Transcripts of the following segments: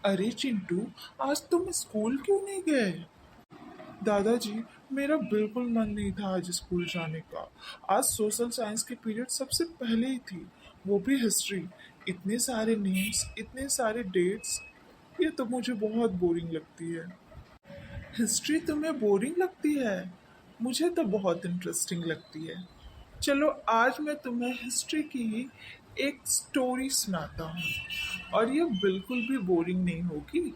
अरे चिंटू, आज तुम स्कूल क्यों नहीं गए? दादाजी, मेरा बिल्कुल मन नहीं था आज स्कूल जाने का। आज सोशल साइंस की पीरियड सबसे पहले ही थी, वो भी हिस्ट्री। इतने सारे नेम्स, इतने सारे डेट्स, ये तो मुझे बहुत बोरिंग लगती है। हिस्ट्री तुम्हें बोरिंग लगती है? मुझे तो बहुत इंटरेस्टिंग लगती है। चलो, आज मैं तुम्हें हिस्ट्री की ही एक स्टोरी सुनाता हूँ, और ये बिल्कुल भी बोरिंग नहीं होगी।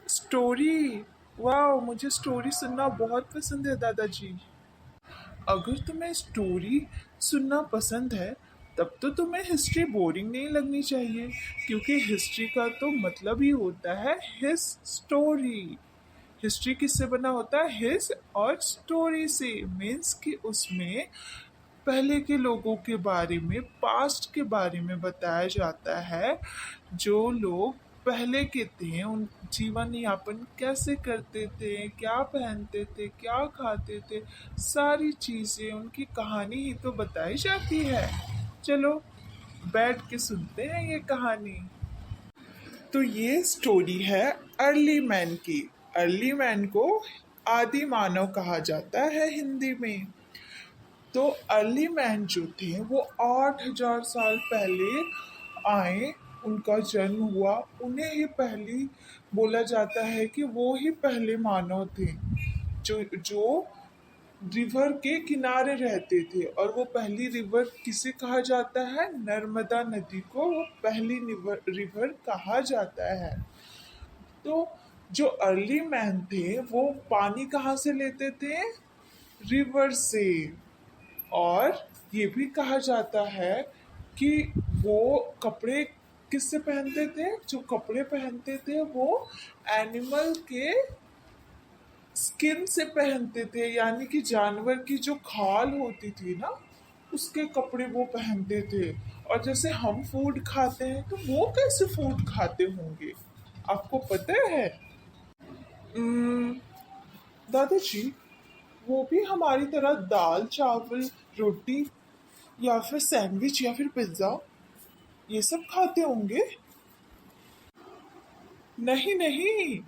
स्टोरी? वाह, मुझे स्टोरी सुनना बहुत पसंद है दादाजी। अगर तुम्हें स्टोरी सुनना पसंद है, तब तो तुम्हें हिस्ट्री बोरिंग नहीं लगनी चाहिए, क्योंकि हिस्ट्री का तो मतलब ही होता है हिस स्टोरी। हिस्ट्री किससे बना होता है? हिस और स्टोरी से। मीन्स कि उसमें पहले के लोगों के बारे में, पास्ट के बारे में बताया जाता है। जो लोग पहले के थे, उन जीवन यापन कैसे करते थे, क्या पहनते थे, क्या खाते थे, सारी चीजें, उनकी कहानी ही तो बताई जाती है। चलो, बैठ के सुनते हैं ये कहानी। तो ये स्टोरी है अर्ली मैन की। अर्ली मैन को आदि मानव कहा जाता है हिंदी में। तो अर्ली मैन जो थे वो 8,000 साल पहले आए, उनका जन्म हुआ। उन्हें ही पहली बोला जाता है कि वो ही पहले मानव थे जो जो रिवर के किनारे रहते थे। और वो पहली रिवर किसे कहा जाता है? नर्मदा नदी को वो पहली रिवर कहा जाता है। तो जो अर्ली मैन थे वो पानी कहाँ से लेते थे? रिवर से। और ये भी कहा जाता है कि वो कपड़े किससे पहनते थे? जो कपड़े पहनते थे वो एनिमल के स्किन से पहनते थे, यानी कि जानवर की जो खाल होती थी ना, उसके कपड़े वो पहनते थे। और जैसे हम फूड खाते हैं, तो वो कैसे फूड खाते होंगे, आपको पता है? उम्म, दादाजी, वो भी हमारी तरह दाल चावल रोटी या फिर सैंडविच या फिर पिज्जा ये सब खाते होंगे? नहीं नहीं,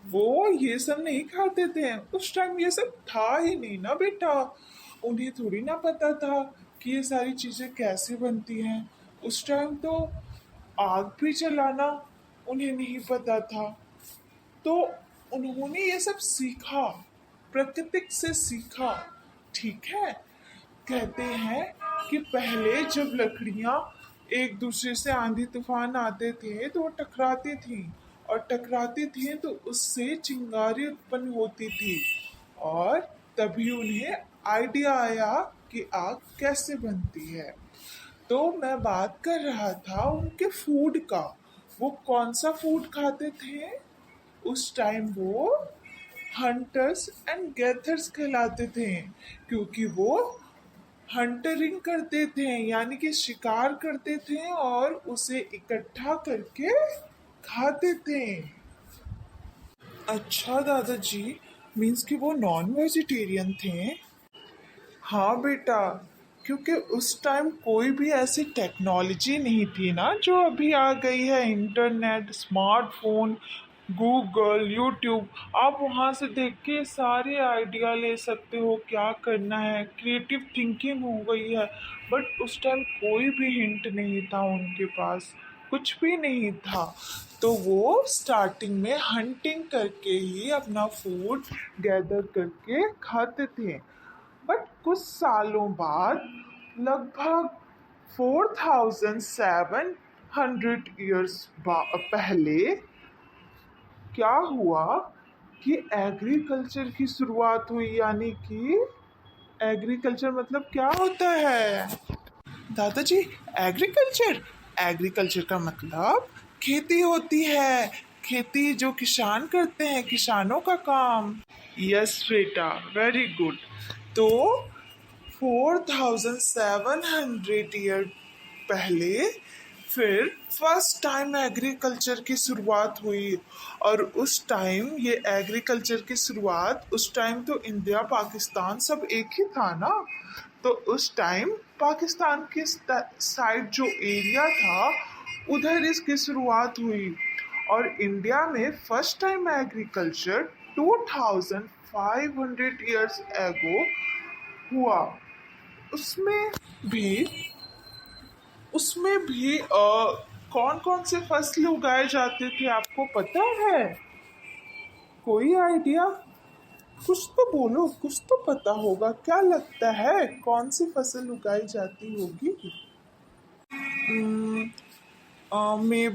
वो ये सब नहीं खाते थे। उस टाइम ये सब था ही नहीं ना बेटा। उन्हें थोड़ी ना पता था कि ये सारी चीजें कैसे बनती हैं। उस टाइम तो आग भी जलाना उन्हें नहीं पता था। तो उन्होंने ये सब सीखा, प्राकृतिक से सीखा। ठीक है। कहते हैं कि पहले जब लकड़ियां एक दूसरे से आंधी तूफान आते थे तो वो टकराती थी, और टकराती थी तो उससे चिंगारी उत्पन्न होती थी। और तभी उन्हें आइडिया आया कि आग कैसे बनती है। तो मैं बात कर रहा था उनके फूड का। वो कौन सा फूड खाते थे? उस टाइम वो हंटर्स एंड गैथर्स कहलाते थे, क्योंकि वो हंटरिंग करते थे, यानी कि शिकार करते थे और उसे इकट्ठा करके खाते थे। अच्छा दादाजी, मीन्स कि वो नॉन वेजिटेरियन थे? हाँ बेटा, क्योंकि उस टाइम कोई भी ऐसी टेक्नोलॉजी नहीं थी ना जो अभी आ गई है। इंटरनेट, स्मार्टफोन, गूगल, यूट्यूब, आप वहाँ से देख के सारे आइडिया ले सकते हो, क्या करना है, क्रिएटिव थिंकिंग हो गई है। बट उस टाइम कोई भी हिंट नहीं था उनके पास, कुछ भी नहीं था। तो वो स्टार्टिंग में हंटिंग करके ही अपना फूड गैदर करके खाते थे। बट कुछ सालों बाद, लगभग 4,700 ईयर्स पहले क्या हुआ कि एग्रीकल्चर की शुरुआत हुई। यानी कि एग्रीकल्चर मतलब क्या होता है दादाजी? एग्रीकल्चर, एग्रीकल्चर का मतलब खेती होती है। खेती जो किसान करते हैं, किसानों का काम। यस बेटा, वेरी गुड। तो 4,700 ईयर पहले फिर फर्स्ट टाइम एग्रीकल्चर की शुरुआत हुई। और उस टाइम ये एग्रीकल्चर की शुरुआत, उस टाइम तो इंडिया पाकिस्तान सब एक ही था ना। तो उस टाइम पाकिस्तान की साइड जो एरिया था, उधर इसकी शुरुआत हुई। और इंडिया में first time agriculture 2500 years ago हुआ। उसमें भी उसमें भी कौन कौन से फसल उगाए जाते थे आपको पता है? कोई आइडिया? कुछ तो बोलो, कुछ तो पता होगा। क्या लगता है कौन सी फसल उगाई जाती होगी? मे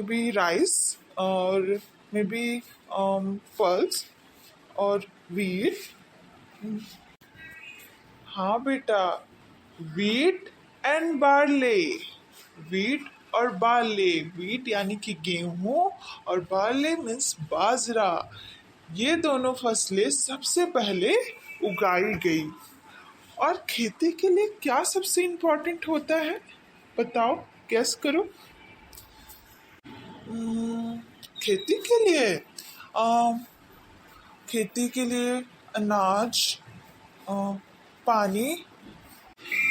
बी राइस और मे बी पल्स और वीट। हाँ बेटा, वीट एंड बार्ले। वीट और बार्ले, वीट यानी कि गेहूं और बार्ले मीन्स बाजरा। ये दोनों फसलें सबसे पहले उगाई गई। और खेती के लिए क्या सबसे इम्पोर्टेंट होता है बताओ, गेस करो। खेती के लिए अम, खेती के लिए अनाज, पानी।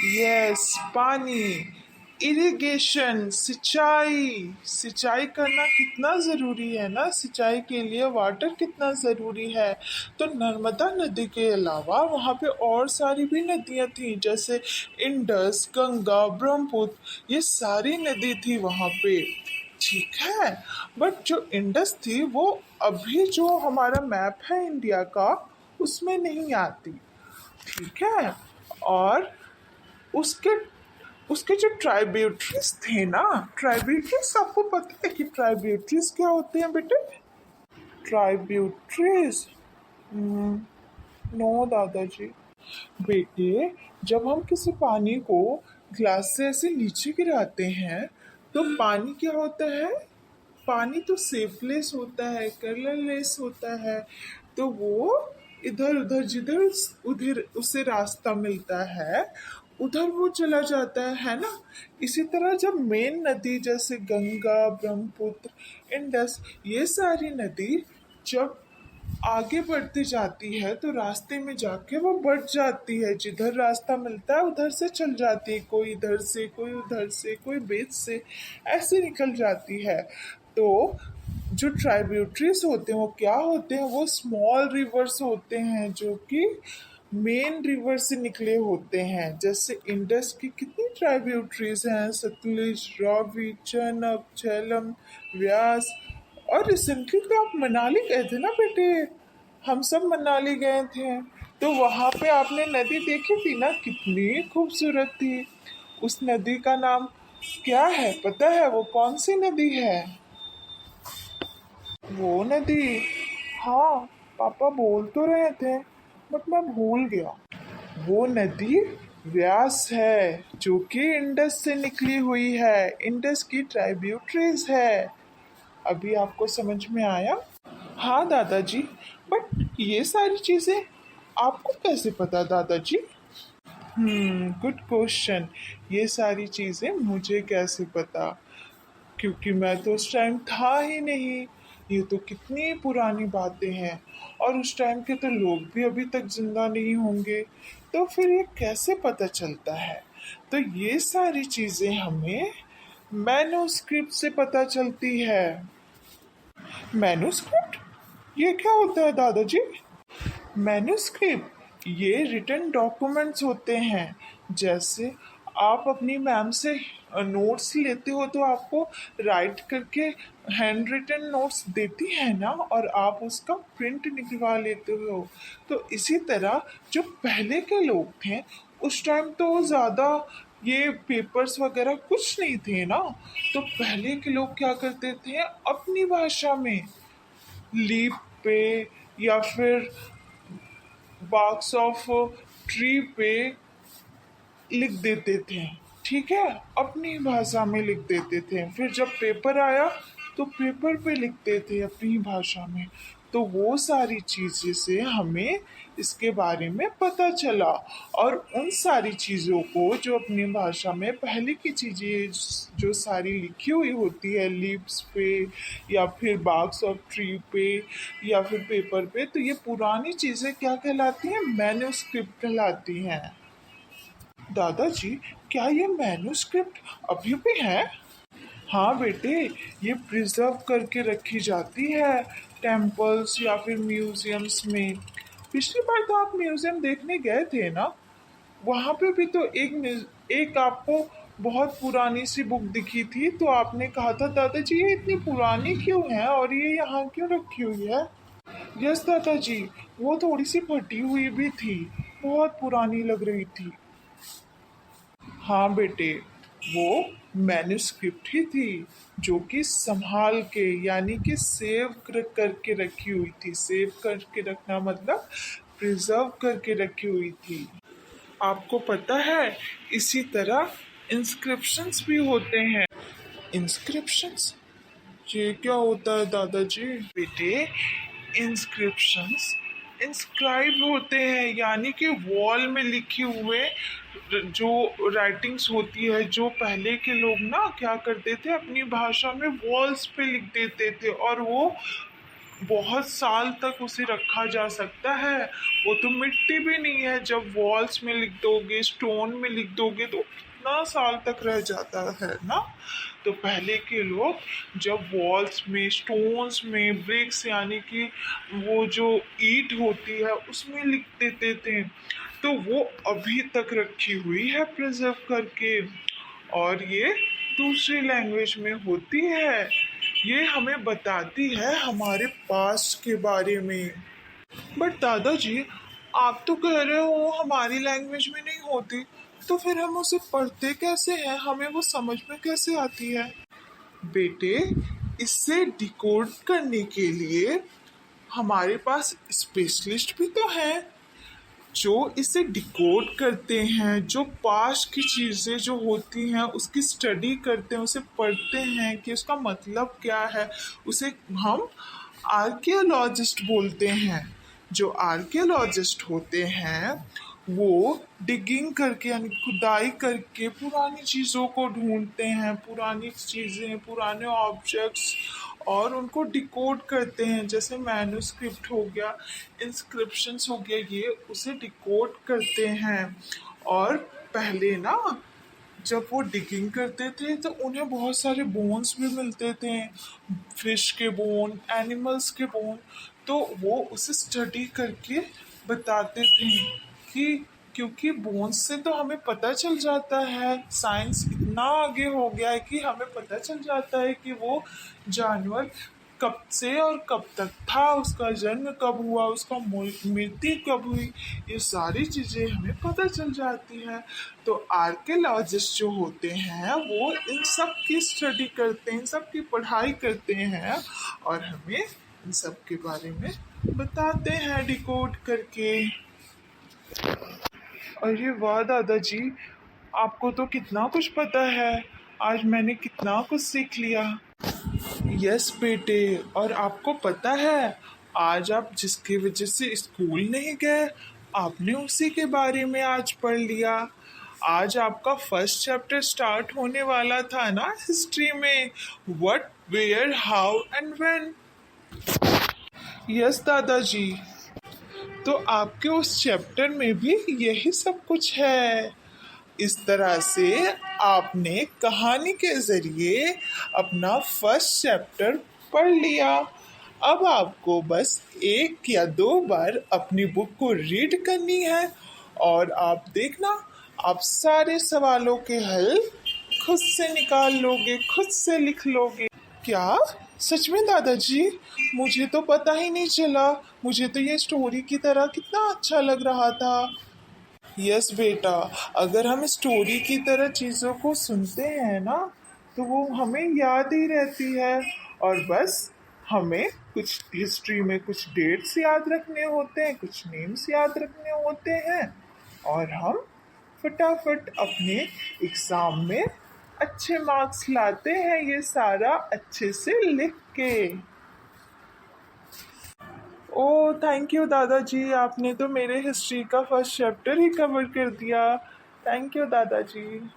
यस, पानी। इरिगेशन, सिंचाई। सिंचाई करना कितना ज़रूरी है ना, सिंचाई के लिए वाटर कितना ज़रूरी है। तो नर्मदा नदी के अलावा वहाँ पे और सारी भी नदियाँ थी, जैसे इंडस, गंगा, ब्रह्मपुत्र, ये सारी नदी थी वहाँ पे। ठीक है, बट जो इंडस थी वो अभी जो हमारा मैप है इंडिया का उसमें नहीं आती। ठीक है, और उसके उसके जो ट्राइब्यूटरीज थे ना, ट्राइब्यूटरीज आपको पता है कि ट्राइब्यूटरीज क्या होते हैं बेटे? ट्राइब्यूटरीज? नो दादाजी। बेटे, जब हम किसी पानी को ग्लास से ऐसे नीचे गिराते हैं तो पानी क्या होता है? पानी तो सेफलेस होता है, कलरलेस होता है। तो वो इधर उधर, जिधर उधर उसे रास्ता मिलता है उधर वो चला जाता है ना। इसी तरह जब मेन नदी जैसे गंगा, ब्रह्मपुत्र, इंडस, ये सारी नदी जब आगे बढ़ती जाती है तो रास्ते में जाके वो बढ़ जाती है, जिधर रास्ता मिलता है उधर से चल जाती है, कोई इधर से, कोई उधर से, कोई बीच से, ऐसे निकल जाती है। तो जो ट्राइब्यूटरीज होते हैं वो क्या होते हैं? वो स्मॉल रिवर्स होते हैं जो कि मेन रिवर से निकले होते हैं। जैसे इंडस की कितनी ट्राइब्यूटरीज हैं? सतलुज, रावी, चेनाब, झेलम, व्यास। और रिसेंटली तो आप मनाली गए थे ना बेटे? हम सब मनाली गए थे, तो वहां पे आपने नदी देखी थी ना, कितनी खूबसूरत थी। उस नदी का नाम क्या है पता है? वो कौन सी नदी है वो नदी? हाँ, पापा बोल तो रहे थे बट मैं भूल गया। वो नदी व्यास है, जो कि इंडस से निकली हुई है, इंडस की ट्राइब्यूटरीज है। अभी आपको समझ में आया? हाँ दादाजी, बट ये सारी चीजें आपको कैसे पता दादाजी? Good question. ये सारी चीजें मुझे कैसे पता? क्योंकि मैं तो उस टाइम था ही नहीं। ये तो कितनी पुरानी बातें हैं, और उस टाइम के तो लोग भी अभी तक जिंदा नहीं होंगे, तो फिर ये कैसे पता चलता है? तो ये सारी चीजें हमें मैन्युस्क्रिप्ट से पता चलती है। मैन्युस्क्रिप्ट? ये क्या होता है दादाजी? मैन्युस्क्रिप्ट ये रिटन डॉक्यूमेंट्स होते हैं। जैसे आप अपनी मैम से नोट्स लेते हो तो आपको राइट करके हैंड रिटन नोट्स देती है ना, और आप उसका प्रिंट निकलवा लेते हो। तो इसी तरह जो पहले के लोग थे उस टाइम तो ज़्यादा ये पेपर्स वगैरह कुछ नहीं थे ना, तो पहले के लोग क्या करते थे, अपनी भाषा में लीप पे या फिर बॉक्स ऑफ ट्री पे लिख देते थे। ठीक है, अपनी भाषा में लिख देते थे। फिर जब पेपर आया तो पेपर पे लिखते थे अपनी भाषा में। तो वो सारी चीज़ें से हमें इसके बारे में पता चला। और उन सारी चीज़ों को जो अपनी भाषा में पहले की चीज़ें जो सारी लिखी हुई होती है लीव्स पे या फिर बाग्स ऑफ ट्री पे या फिर पेपर पे, तो ये पुरानी चीज़ें क्या कहलाती हैं? मैन्युस्क्रिप्ट कहलाती हैं। दादाजी, क्या ये मैन्युस्क्रिप्ट अभी भी है? हाँ बेटे, ये प्रिजर्व करके रखी जाती है टेम्पल्स या फिर म्यूजियम्स में। पिछली बार तो आप म्यूजियम देखने गए थे ना, वहाँ पे भी तो एक आपको बहुत पुरानी सी बुक दिखी थी, तो आपने कहा था दादाजी ये इतनी पुरानी क्यों है और ये यहाँ क्यों रखी हुई है। यस दादाजी, वो थोड़ी सी फटी हुई भी थी, बहुत पुरानी लग रही थी। हाँ बेटे, वो मैन्युस्क्रिप्ट ही थी जो कि संभाल के यानी कि सेव करके रखी हुई थी। सेव करके रखना मतलब प्रिजर्व करके रखी हुई थी। आपको पता है, इसी तरह इंस्क्रिप्शंस भी होते हैं। इंस्क्रिप्शंस, ये क्या होता है दादाजी। बेटे, इंस्क्रिप्शंस इंस्क्राइब होते हैं, यानी कि वॉल में लिखे हुए जो राइटिंग्स होती है, जो पहले के लोग ना क्या करते थे, अपनी भाषा में वॉल्स पे लिख देते थे और वो बहुत साल तक उसे रखा जा सकता है। वो तो मिट्टी भी नहीं है, जब वॉल्स में लिख दोगे, स्टोन में लिख दोगे तो कितना साल तक रह जाता है ना। तो पहले के लोग जब वॉल्स में, स्टोन्स में, ब्रिक्स यानी कि वो जो ईंट होती है उसमें लिख देते थे, तो वो अभी तक रखी हुई है प्रिजर्व करके। और ये दूसरी लैंग्वेज में होती है। ये हमें बताती है हमारे पास्ट के बारे में। बट दादाजी, आप तो कह रहे हो हमारी लैंग्वेज में नहीं होती, तो फिर हम उसे पढ़ते कैसे हैं, हमें वो समझ में कैसे आती है। बेटे, इससे डिकोड करने के लिए हमारे पास स्पेशलिस्ट भी तो हैं जो इसे डिकोड करते हैं, जो पास की चीज़ें जो होती हैं उसकी स्टडी करते हैं, उसे पढ़ते हैं कि उसका मतलब क्या है। उसे हम आर्कियोलॉजिस्ट बोलते हैं। जो आर्कियोलॉजिस्ट होते हैं वो डिगिंग करके यानी खुदाई करके पुरानी चीज़ों को ढूंढते हैं, पुरानी चीज़ें, पुराने ऑब्जेक्ट्स, और उनको डिकोड करते हैं। जैसे मैन्युस्क्रिप्ट हो गया, इंस्क्रिप्शंस हो गया, ये उसे डिकोड करते हैं। और पहले ना जब वो डिगिंग करते थे तो उन्हें बहुत सारे बोन्स भी मिलते थे, फिश के बोन, एनिमल्स के बोन। तो वो उसे स्टडी करके बताते थे कि, क्योंकि बोन्स से तो हमें पता चल जाता है, साइंस इतना आगे हो गया है कि हमें पता चल जाता है कि वो जानवर कब से और कब तक था, उसका जन्म कब हुआ, उसका मृत्यु कब हुई, ये सारी चीज़ें हमें पता चल जाती हैं। तो आर्कियोलॉजिस्ट जो होते हैं वो इन सब की स्टडी करते हैं, इन सब की पढ़ाई करते हैं और हमें इन सब के बारे में बताते हैं डिकोड करके। अरे वाह दादाजी, आपको तो कितना कुछ पता है, आज मैंने कितना कुछ सीख लिया। यस बेटे, और आपको पता है आज आप जिसकी वजह से स्कूल नहीं गए, आपने उसी के बारे में आज पढ़ लिया। आज आपका फर्स्ट चैप्टर स्टार्ट होने वाला था ना हिस्ट्री में, what, where, how and when. Yes दादाजी, तो आपके उस चैप्टर में भी यही सब कुछ है। इस तरह से आपने कहानी के जरिए अपना फर्स्ट चैप्टर पढ़ लिया। अब आपको बस एक या दो बार अपनी बुक को रीड करनी है और आप देखना, आप सारे सवालों के हल खुद से निकाल लोगे, खुद से लिख लोगे। क्या सच में दादाजी? मुझे तो पता ही नहीं चला, मुझे तो ये स्टोरी की तरह कितना अच्छा लग रहा था। यस बेटा, अगर हम स्टोरी की तरह चीज़ों को सुनते हैं ना तो वो हमें याद ही रहती है। और बस हमें कुछ हिस्ट्री में कुछ डेट्स याद रखने होते हैं, कुछ नेम्स याद रखने होते हैं और हम फटाफट अपने एग्ज़ाम में अच्छे मार्क्स लाते हैं, ये सारा अच्छे से लिख के। ओह थैंक यू दादाजी, आपने तो मेरे हिस्ट्री का फर्स्ट चैप्टर ही कवर कर दिया। थैंक यू दादाजी।